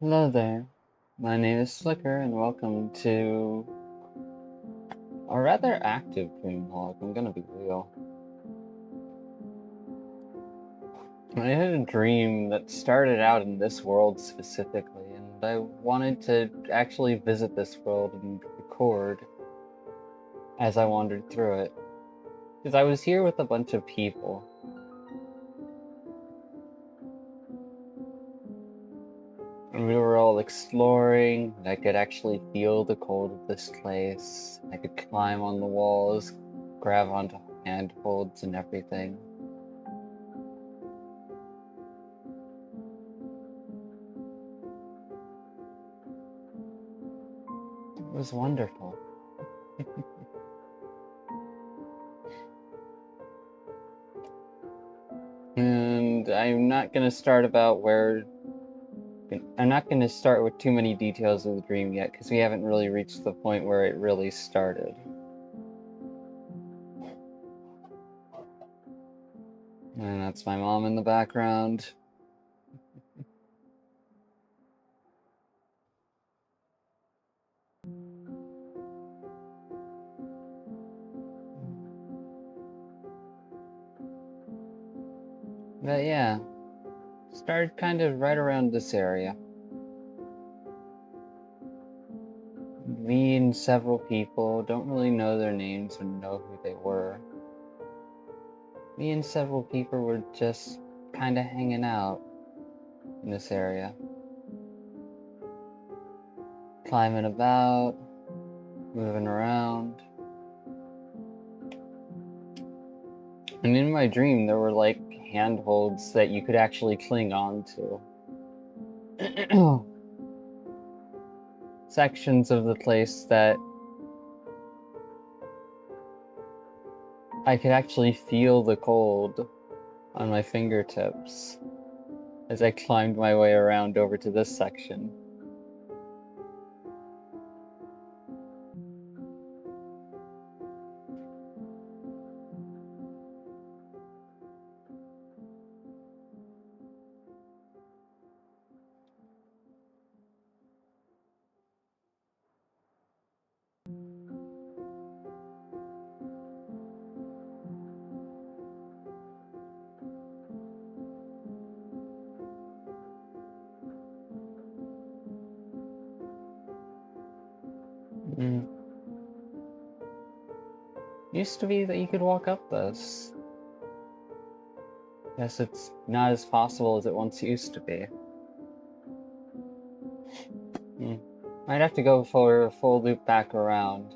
Hello there. My name is Slicker, and welcome to a rather active dream log. I'm gonna be real. I had a dream that started out in this world specifically, and I wanted to actually visit this world and record as I wandered through it. Because I was here with a bunch of people. And we were all exploring, and I could actually feel the cold of this place. I could climb on the walls, grab onto handholds and everything. It was wonderful. And I'm not going to start with too many details of the dream yet, because we haven't really reached the point where it really started. And that's my mom in the background. But yeah, started kind of right around this area. Me and several people, don't really know their names or know who they were. Me and several people were just kind of hanging out in this area. Climbing about, moving around. And in my dream, there were like handholds that you could actually cling on to. Sections of the place that I could actually feel the cold on my fingertips as I climbed my way around over to this section. Mm. Used to be that you could walk up this. Guess it's not as possible as it once used to be. Might have to go for a full loop back around.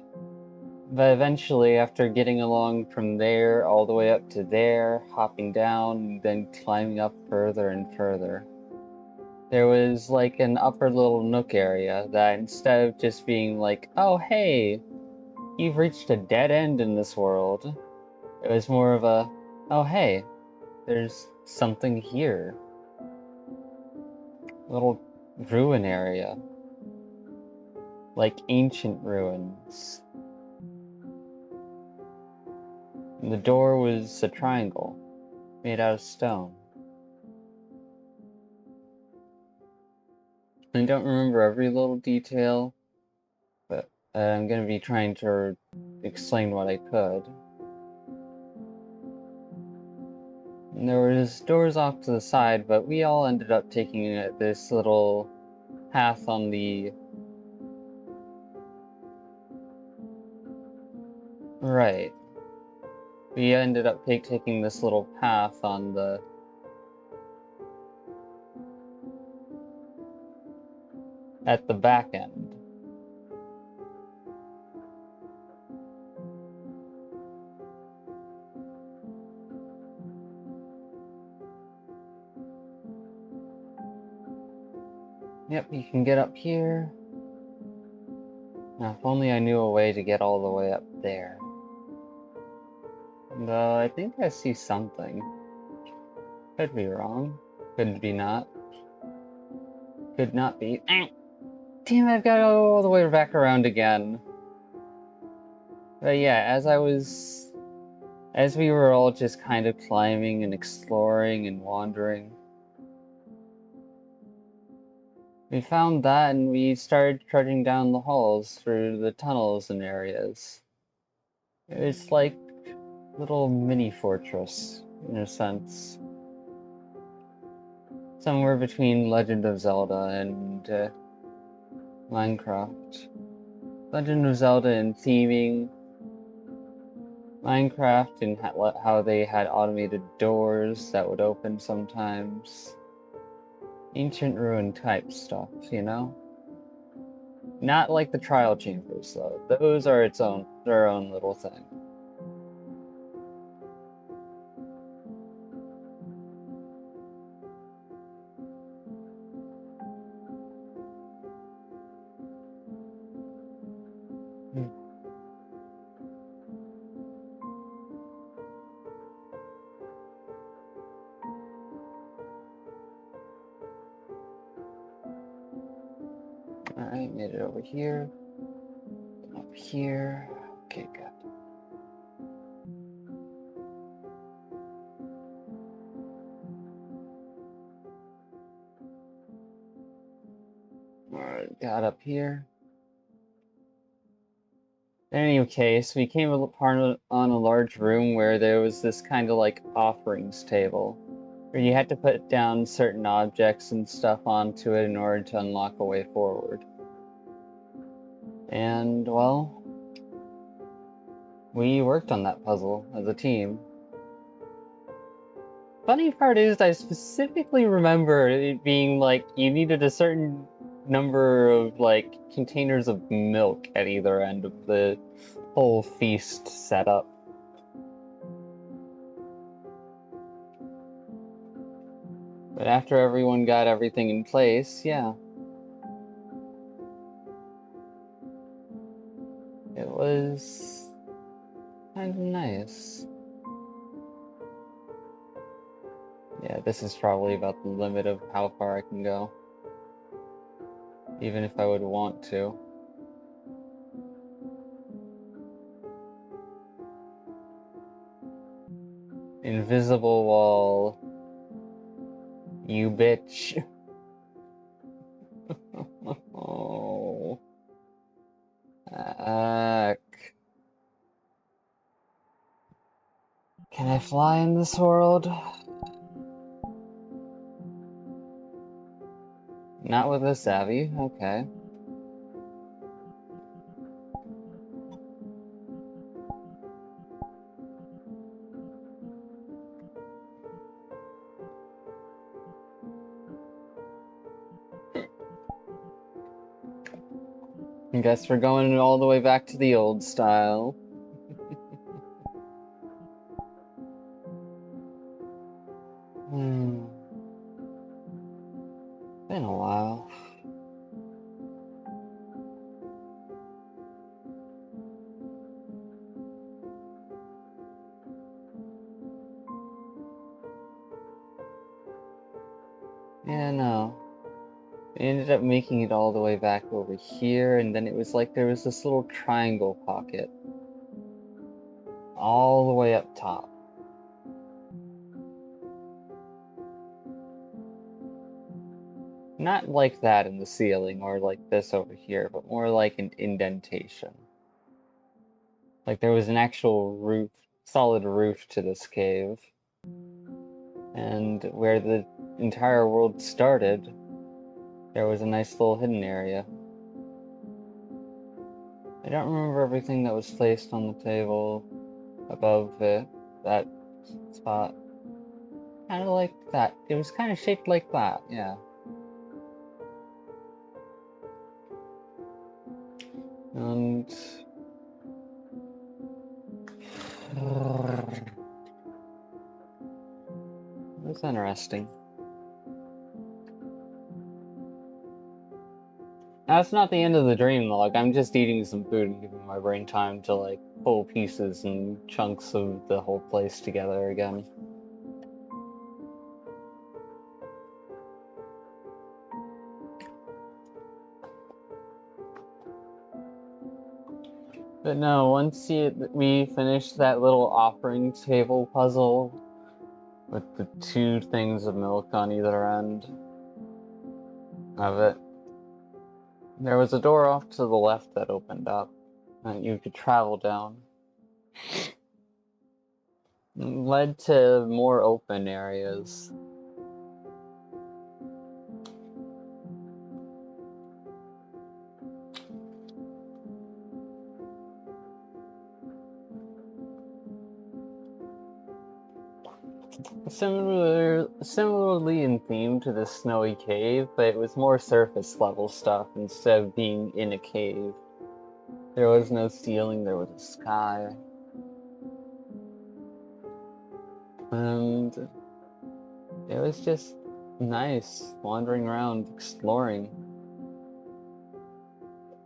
But eventually, after getting along from there all the way up to there, hopping down, then climbing up further and further, there was like an upper little nook area that instead of just being like, oh hey, you've reached a dead end in this world, it was more of a, oh hey, there's something here. A little ruin area. Like ancient ruins. And the door was a triangle, made out of stone. I don't remember every little detail, but I'm going to be trying to explain what I could. And there was doors off to the side, but we all ended up taking this little path on the right. We ended up taking this little path on the at the back end. Yep, you can get up here. Now, if only I knew a way to get all the way up there. Though I think I see something. Could be wrong. Could be not. Could not be. Damn, I've got to go all the way back around again. But yeah, as we were all just kind of climbing and exploring and wandering, We found that and we started trudging down the halls through the tunnels and areas. It was like a little mini fortress, in a sense. Somewhere between Legend of Zelda and Minecraft. Legend of Zelda in theming, Minecraft and how they had automated doors that would open sometimes. Ancient ruin type stuff, you know? Not like the trial chambers, though. Those are their own little thing. Alright, made it over here. Up here. Okay, good. Alright, got up here. In any case, we came upon on a large room where there was this kind of like offerings table, where you had to put down certain objects and stuff onto it in order to unlock a way forward. And, well, we worked on that puzzle as a team. Funny part is, I specifically remember it being like you needed a certain number of like containers of milk at either end of the whole feast setup. But after everyone got everything in place, yeah. It was kind of nice. Yeah, this is probably about the limit of how far I can go. Even if I would want to. Invisible wall. You bitch. Oh. Can I fly in this world? Not with a savvy, okay. I guess we're going all the way back to the old style. Been a while. Yeah, no. We ended up making it all the way back over here, and then it was like there was this little triangle pocket. All the way up top. Not like that in the ceiling, or like this over here, but more like an indentation. Like there was an actual roof, solid roof to this cave. And where the entire world started, there was a nice little hidden area. I don't remember everything that was placed on the table above that spot. Kind of like that. It was kind of shaped like that, yeah. And... That's interesting. That's not the end of the dream, though. Like, I'm just eating some food and giving my brain time to, like, pull pieces and chunks of the whole place together again. But no, once we finished that little offering table puzzle with the 2 things of milk on either end of it, There was a door off to the left that opened up, and you could travel down. It led to more open areas. Similarly in theme to the snowy cave, but it was more surface level stuff instead of being in a cave. There was no ceiling, there was a sky. And it was just nice wandering around, exploring.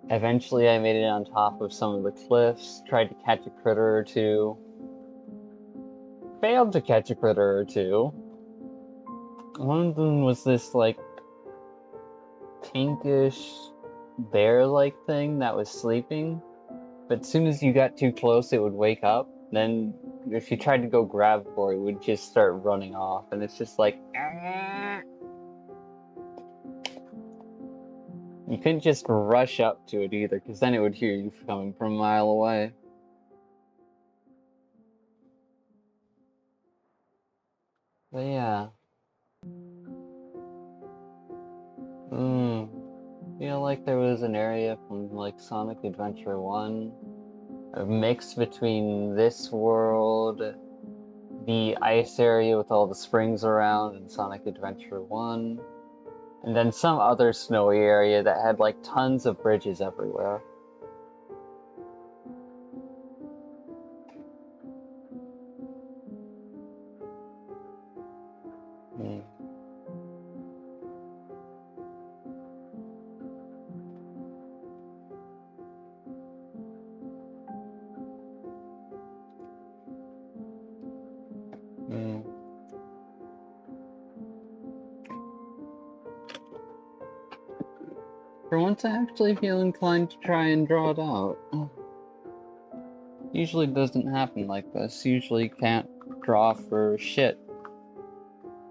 Eventually I made it on top of some of the cliffs, tried to catch a critter or two. Failed to catch a critter or two. One of them was this, like, pinkish bear-like thing that was sleeping. But as soon as you got too close, it would wake up. Then, if you tried to go grab for it, it would just start running off. And it's just like, "Ah." You couldn't just rush up to it either, because then it would hear you coming from a mile away. But yeah. Feel like there was an area from, like, Sonic Adventure 1. A mix between this world, the ice area with all the springs around in Sonic Adventure 1, and then some other snowy area that had, like, tons of bridges everywhere. Mm. Mm. For once, I actually feel inclined to try and draw it out. Usually doesn't happen like this. Usually can't draw for shit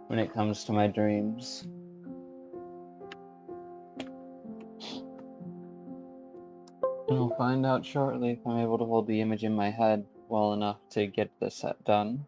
when it comes to my dreams. And I'll find out shortly if I'm able to hold the image in my head well enough to get this set done.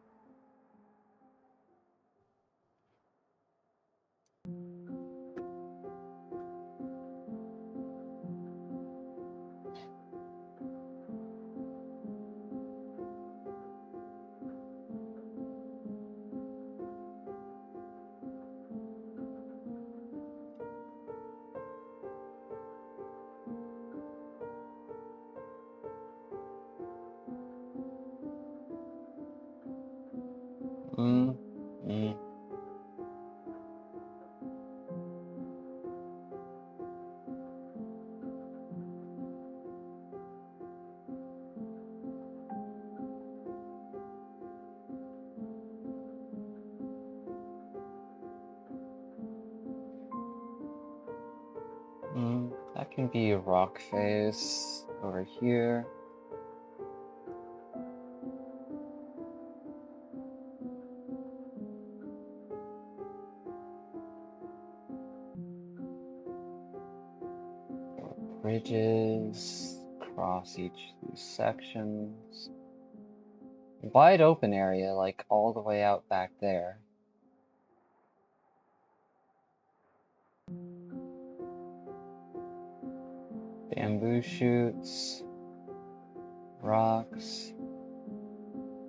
Mm. Mm. That can be a rock face over here. Bridges across each of these sections. Wide open area, like all the way out back there. Bamboo shoots, rocks,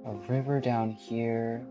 a river down here.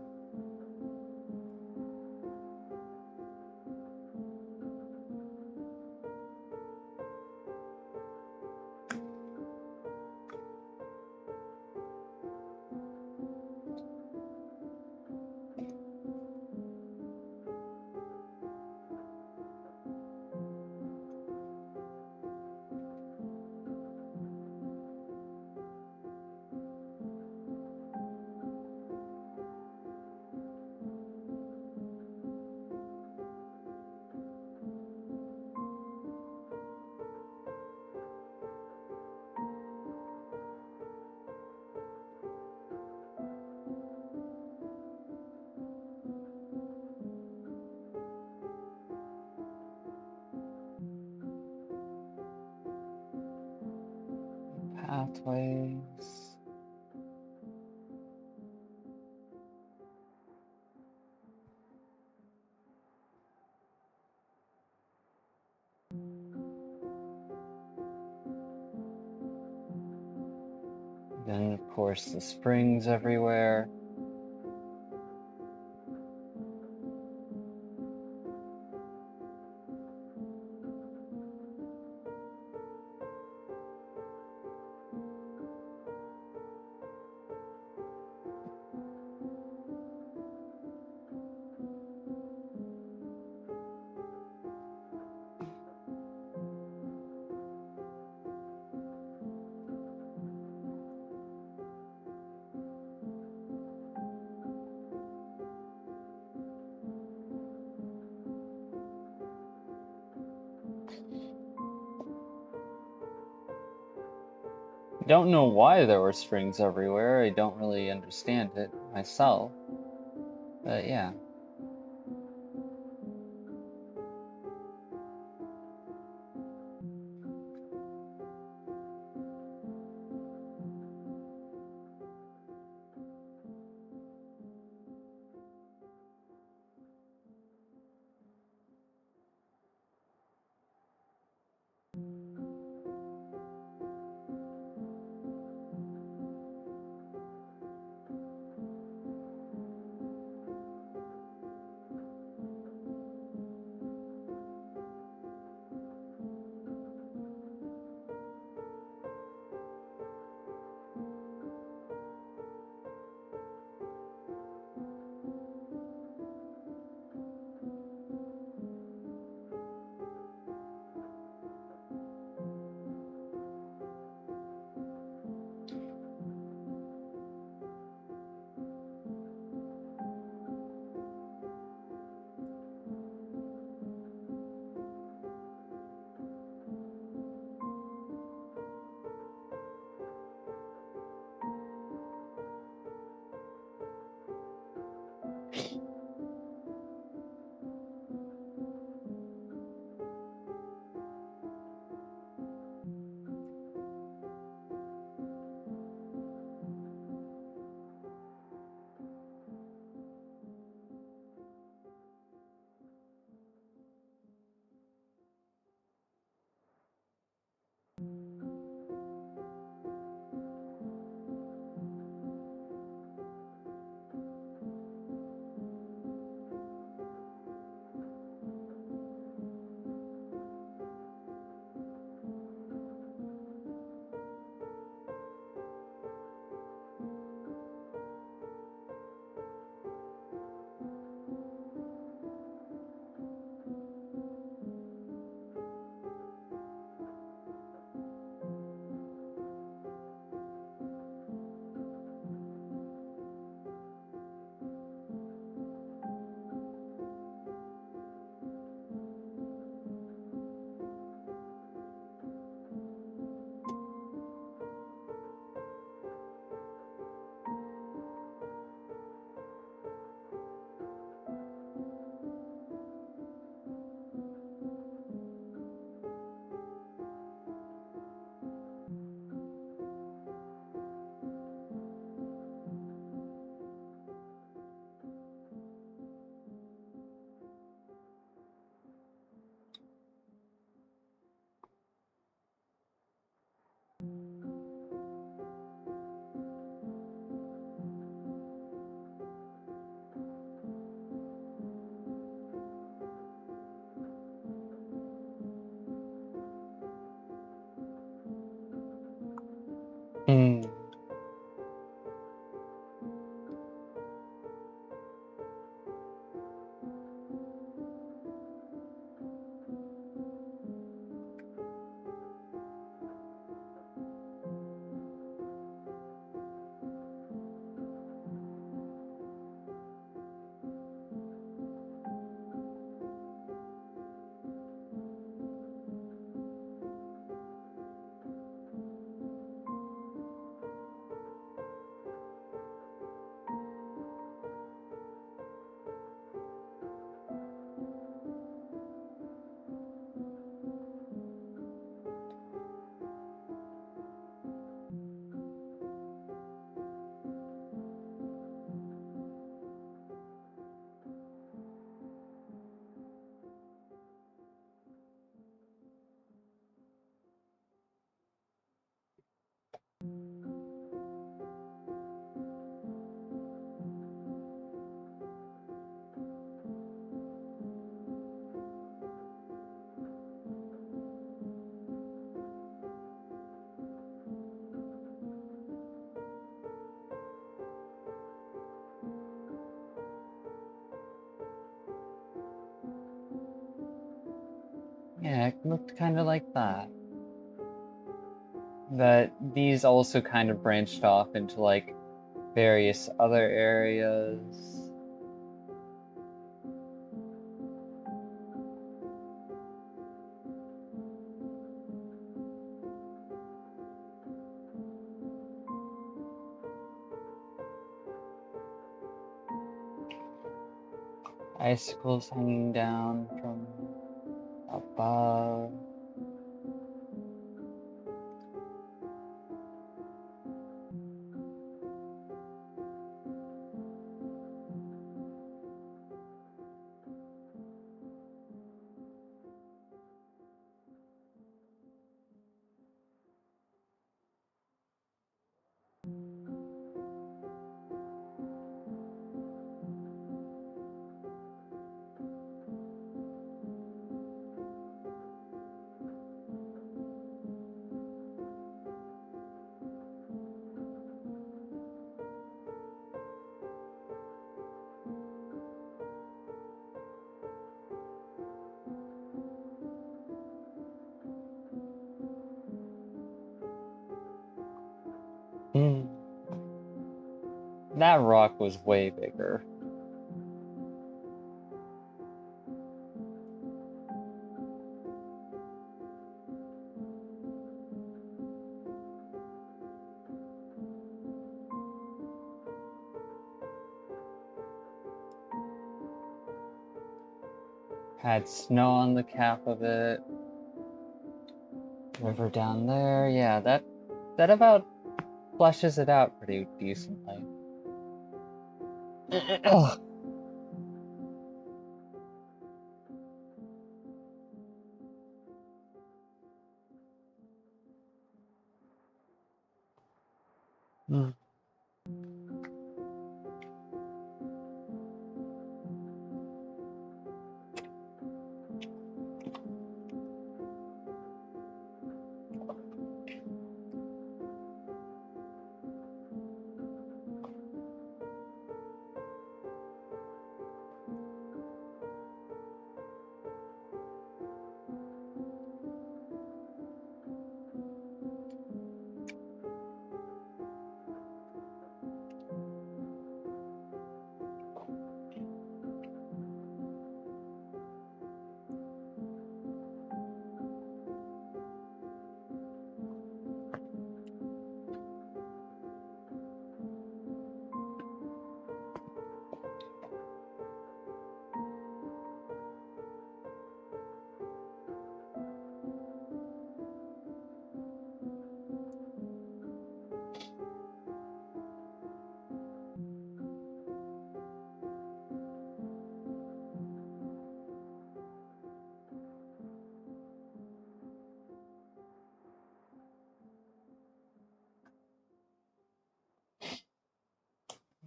pathways. Then, of course, the springs everywhere. Don't know why there were springs everywhere. I don't really understand it myself. But yeah. Hmm. Yeah, it looked kind of like that. But these also kind of branched off into like various other areas. Icicles hanging down from above. Hmm. That rock was way bigger. Had snow on the cap of it. River down there. Yeah, that about fleshes it out pretty decently. Ugh. Mm.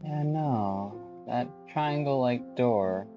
Yeah, no. That triangle-like door.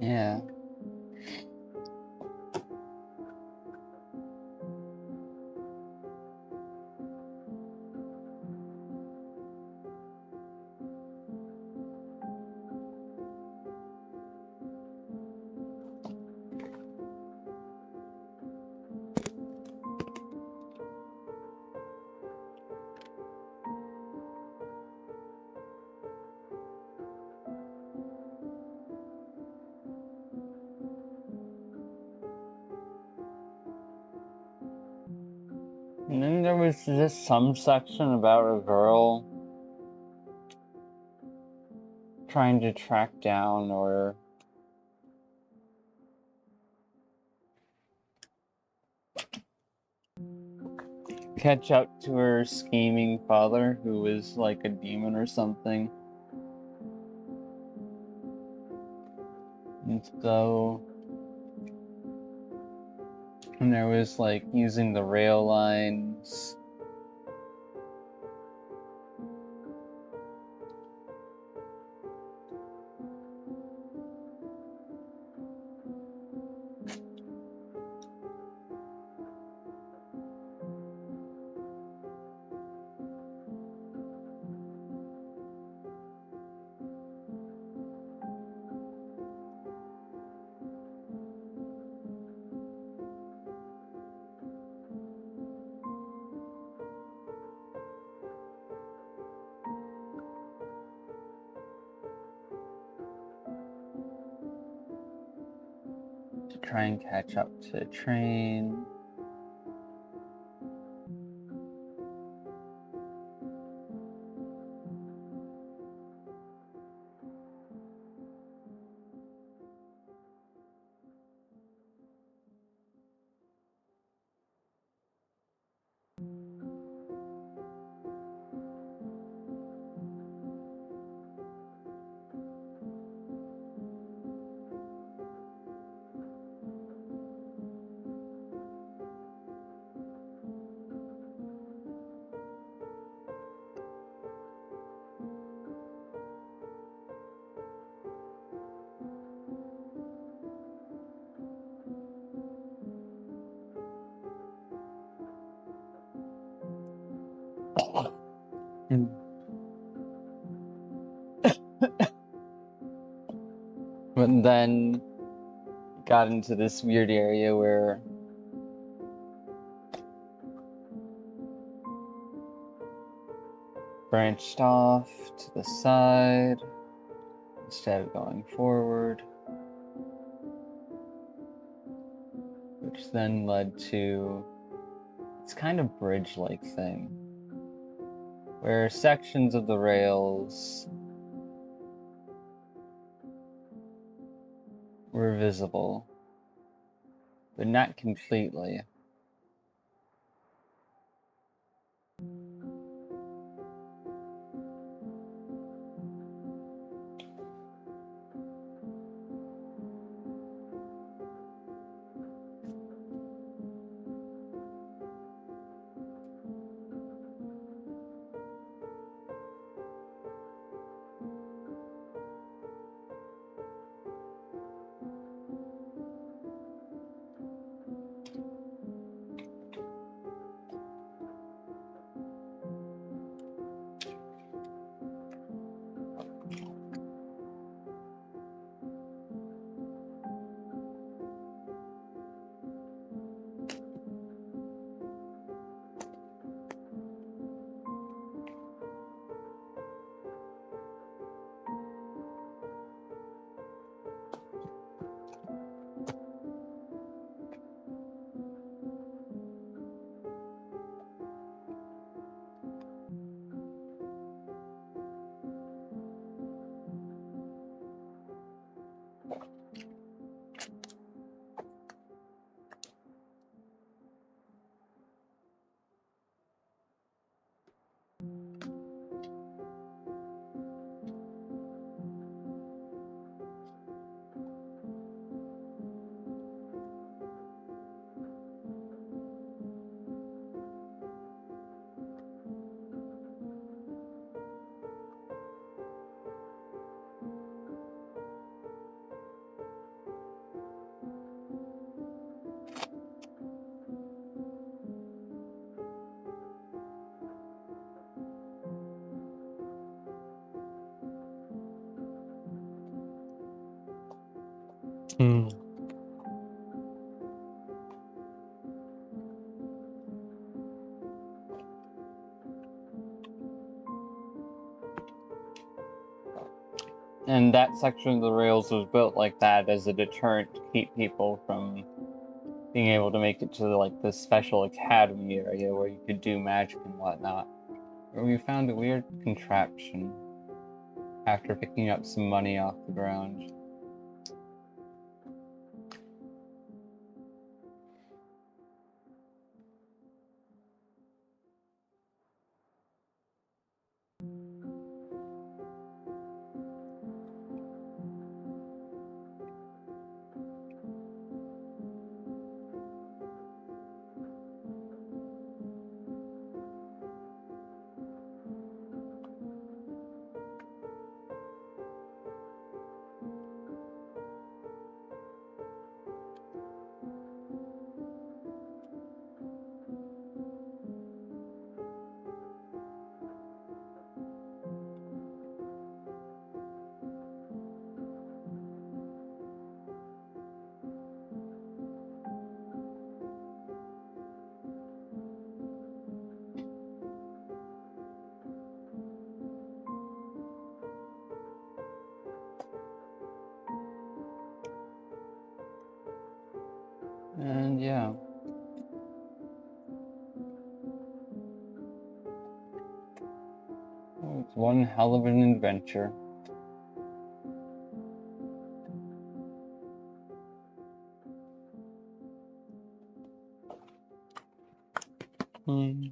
Yeah. And then there was just some section about a girl trying to track down or catch up to her scheming father, who was like a demon or something. And there was like using the rail lines. To try and catch up to a train. But then got into this weird area where branched off to the side instead of going forward, which then led to this kind of bridge-like thing where sections of the rails were visible, but not completely. Hmm. And that section of the rails was built like that as a deterrent to keep people from being able to make it to like the special academy area where you could do magic and whatnot. Where we found a weird contraption after picking up some money off the ground. And yeah. Oh, it's one hell of an adventure. Hmm.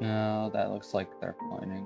No, that looks like they're pointing.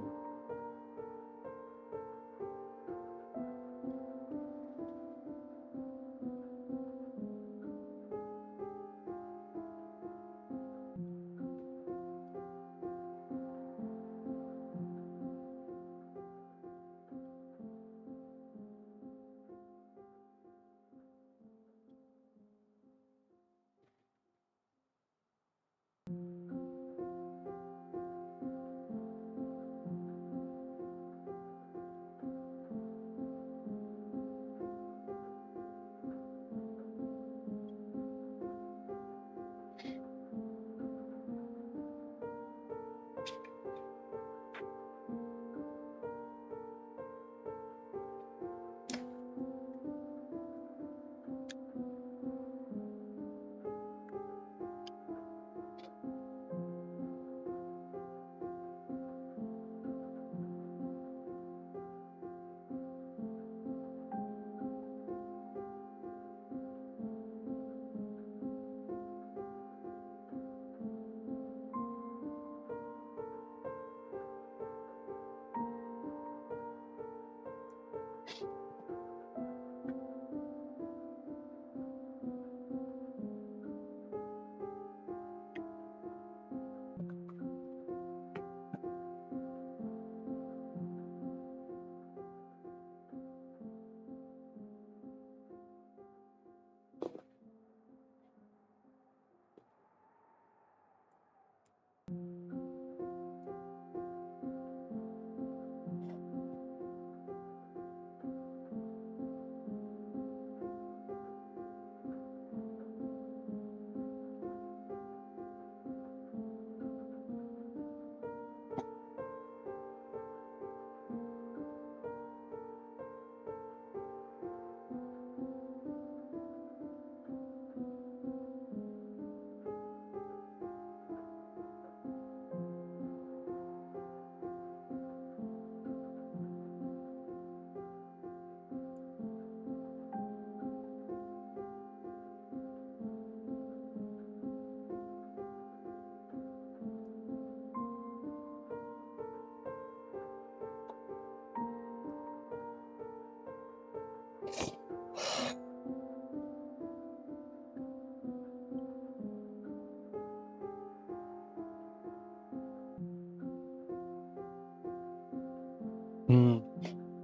Hmm.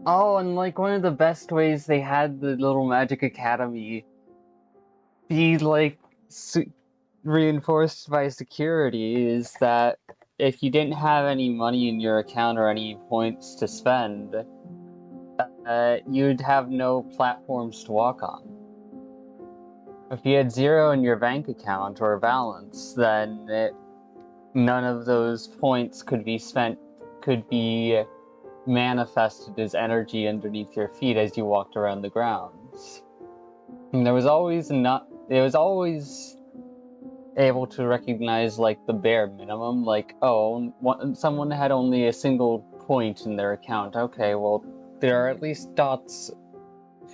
Oh, and like one of the best ways they had the little Magic Academy be like reinforced by security is that if you didn't have any money in your account or any points to spend, you'd have no platforms to walk on. If you had zero in your bank account or balance, then none of those points could be manifested as energy underneath your feet as you walked around the grounds. And there was always not. It was always able to recognize like the bare minimum, like someone had only a single point in their account. Okay, well there are at least dots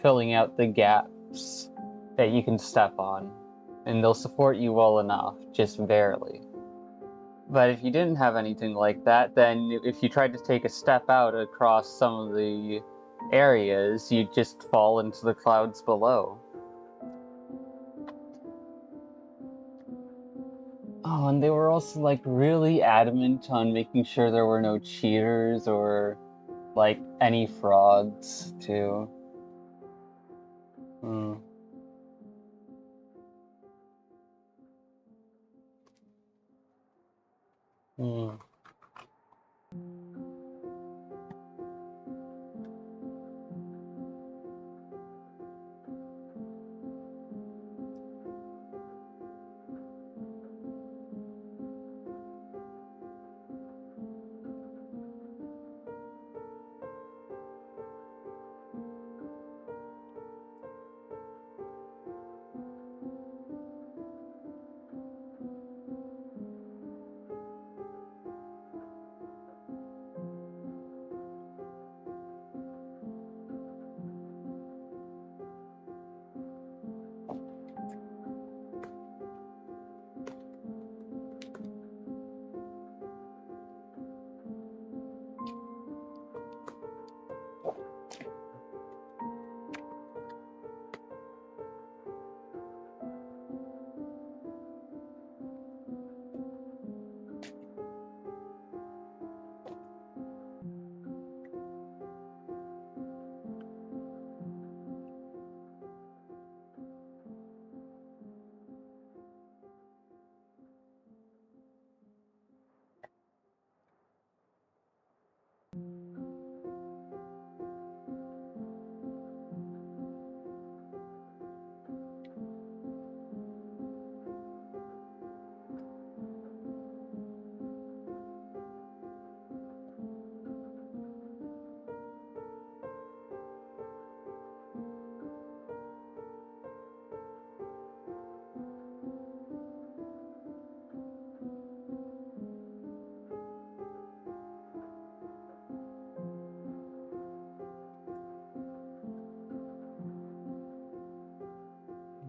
filling out the gaps that you can step on, and they'll support you well enough, just barely. But if you didn't have anything like that, then if you tried to take a step out across some of the areas, you'd just fall into the clouds below. Oh, and they were also like really adamant on making sure there were no cheaters or like any frauds too. Hmm. Hmm.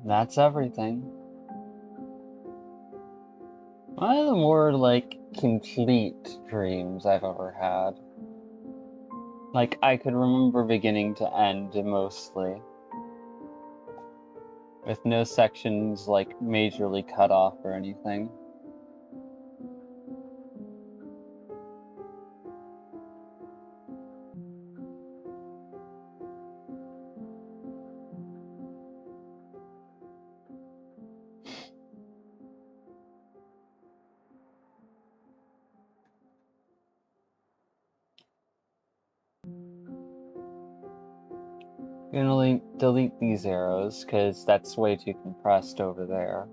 That's everything. One of the more, like, complete dreams I've ever had. Like, I could remember beginning to end mostly. With no sections, like, majorly cut off or anything. I'm gonna delete these arrows, because that's way too compressed over there.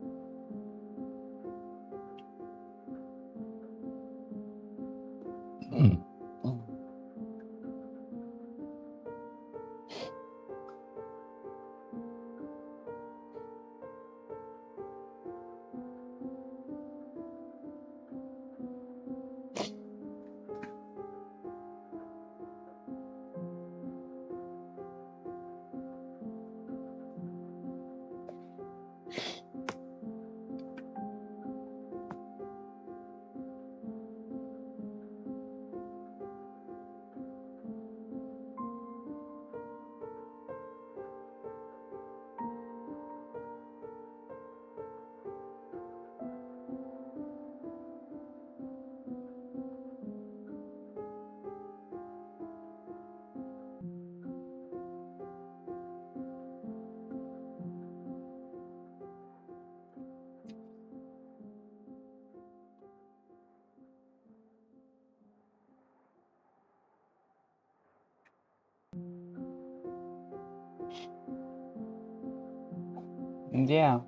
And yeah,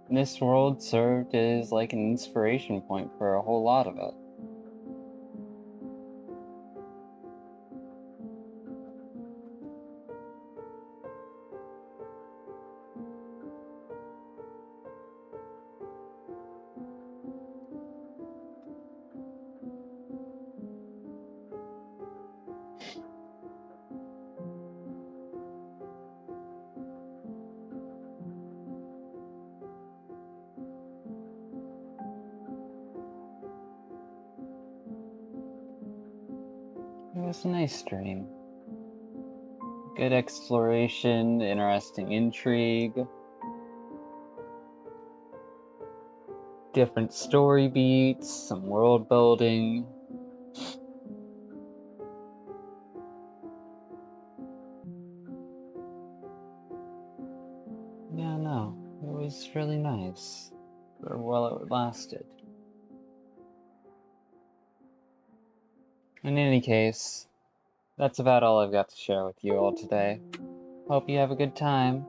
this world served as like an inspiration point for a whole lot of it. It was a nice dream. Good exploration, interesting intrigue, different story beats, some world building. Yeah, no, it was really nice. For while it lasted. In any case, that's about all I've got to share with you all today. Hope you have a good time,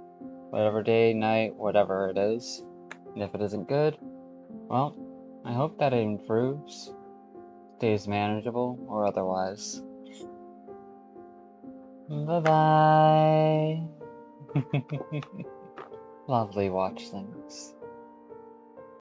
whatever day, night, whatever it is. And if it isn't good, well, I hope that it improves, stays manageable, or otherwise. Bye-bye! Lovely watchlings.